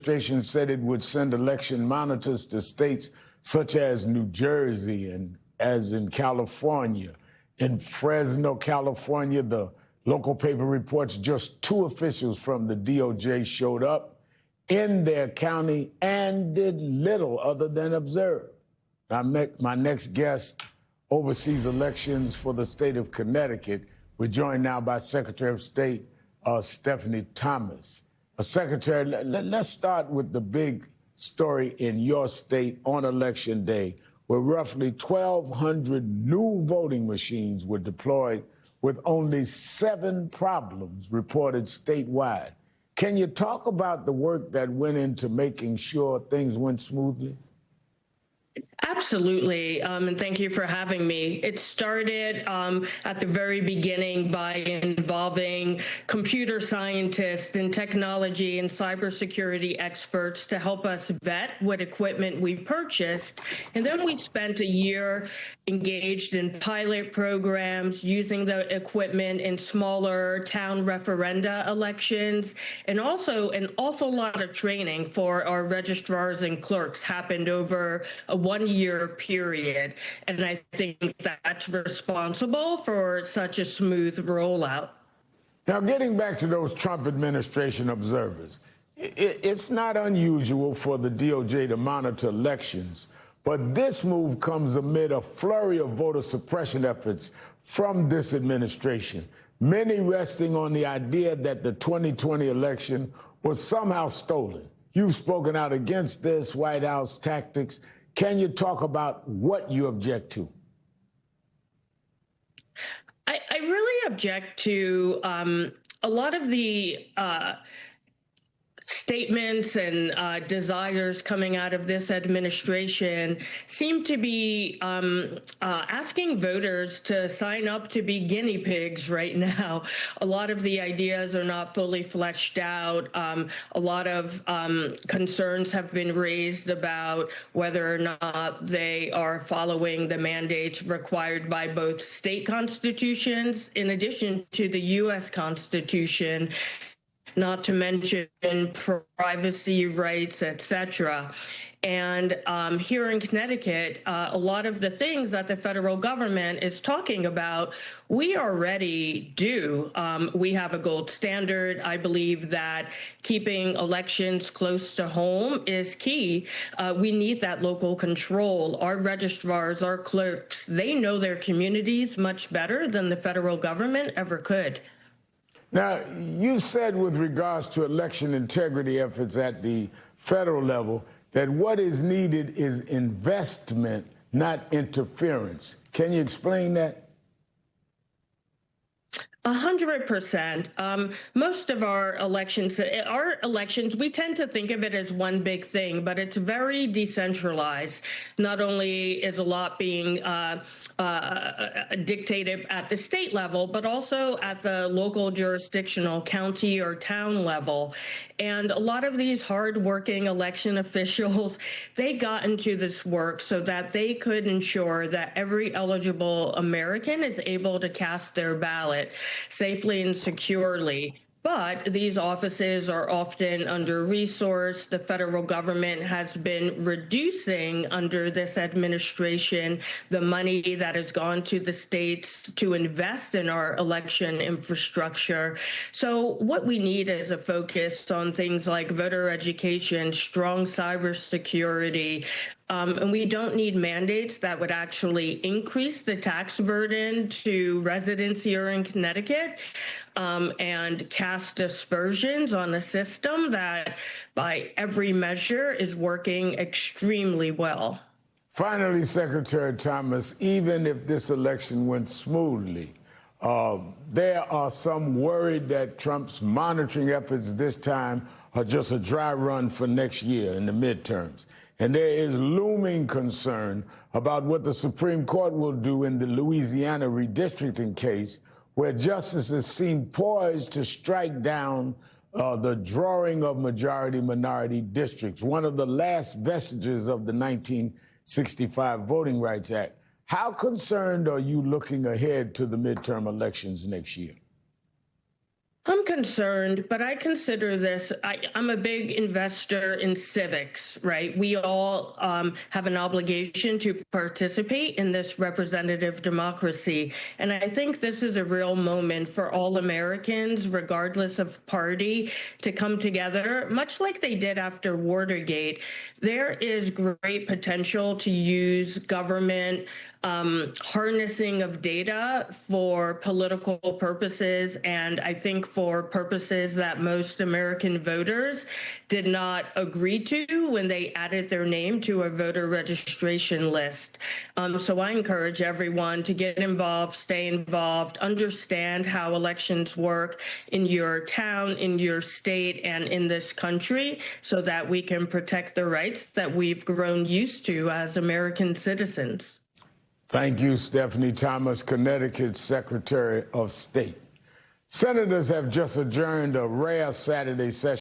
administration said it would send election monitors to states such as New Jersey and as in California. In Fresno, California, the local paper reports just 2 officials from the DOJ showed up in their county and did little other than observe. My next guest oversees elections for the state of Connecticut. We're joined now by Secretary of State Stephanie Thomas. Secretary, let's start with the big story in your state on Election Day, where roughly 1,200 new voting machines were deployed with only 7 problems reported statewide. Can you talk about the work that went into making sure things went smoothly? Absolutely, and thank you for having me. It started at the very beginning by involving computer scientists and technology and cybersecurity experts to help us vet what equipment we purchased. And then we spent a year engaged in pilot programs, using the equipment in smaller town referenda elections, and also an awful lot of training for our registrars and clerks happened over a 1-year period. And I think that's responsible for such a smooth rollout. Now, getting back to those Trump administration observers, it's not unusual for the DOJ to monitor elections, but this move comes amid a flurry of voter suppression efforts from this administration, many resting on the idea that the 2020 election was somehow stolen. You've spoken out against this White House tactics. Can you talk about what you object to? I really object to a lot of the statements and desires coming out of this administration seem to be asking voters to sign up to be guinea pigs right now. A lot of the ideas are not fully fleshed out. A lot of concerns have been raised about whether or not they are following the mandates required by both state constitutions in addition to the U.S. Constitution, not to mention privacy rights, etc. And here in Connecticut, a lot of the things that the federal government is talking about, we already do. We have a gold standard. I believe that keeping elections close to home is key. We need that local control. Our registrars, our clerks, they know their communities much better than the federal government ever could. Now, you said with regards to election integrity efforts at the federal level that what is needed is investment, not interference. Can you explain that? 100%. Most of our elections, we tend to think of it as one big thing, but it's very decentralized. Not only is a lot being dictated at the state level, but also at the local jurisdictional county or town level. And a lot of these hardworking election officials, they got into this work so that they could ensure that every eligible American is able to cast their ballot safely and securely. But these offices are often under-resourced. The federal government has been reducing under this administration the money that has gone to the states to invest in our election infrastructure. So what we need is a focus on things like voter education, strong cybersecurity, and we don't need mandates that would actually increase the tax burden to residents here in Connecticut and cast aspersions on a system that, by every measure, is working extremely well. Finally, Secretary Thomas, even if this election went smoothly, there are some worried that Trump's monitoring efforts this time are just a dry run for next year in the midterms. And there is looming concern about what the Supreme Court will do in the Louisiana redistricting case, where justices seem poised to strike down the drawing of majority-minority districts, one of the last vestiges of the 1965 Voting Rights Act. How concerned are you looking ahead to the midterm elections next year? I'm concerned, but I consider this, I'm a big investor in civics, right? We all have an obligation to participate in this representative democracy. And I think this is a real moment for all Americans, regardless of party, to come together, much like they did after Watergate. There is great potential to use government harnessing of data for political purposes, and I think for purposes that most American voters did not agree to when they added their name to a voter registration list. So I encourage everyone to get involved, stay involved, understand how elections work in your town, in your state, and in this country, so that we can protect the rights that we've grown used to as American citizens. Thank you, Stephanie Thomas, Connecticut Secretary of State. Senators have just adjourned a rare Saturday session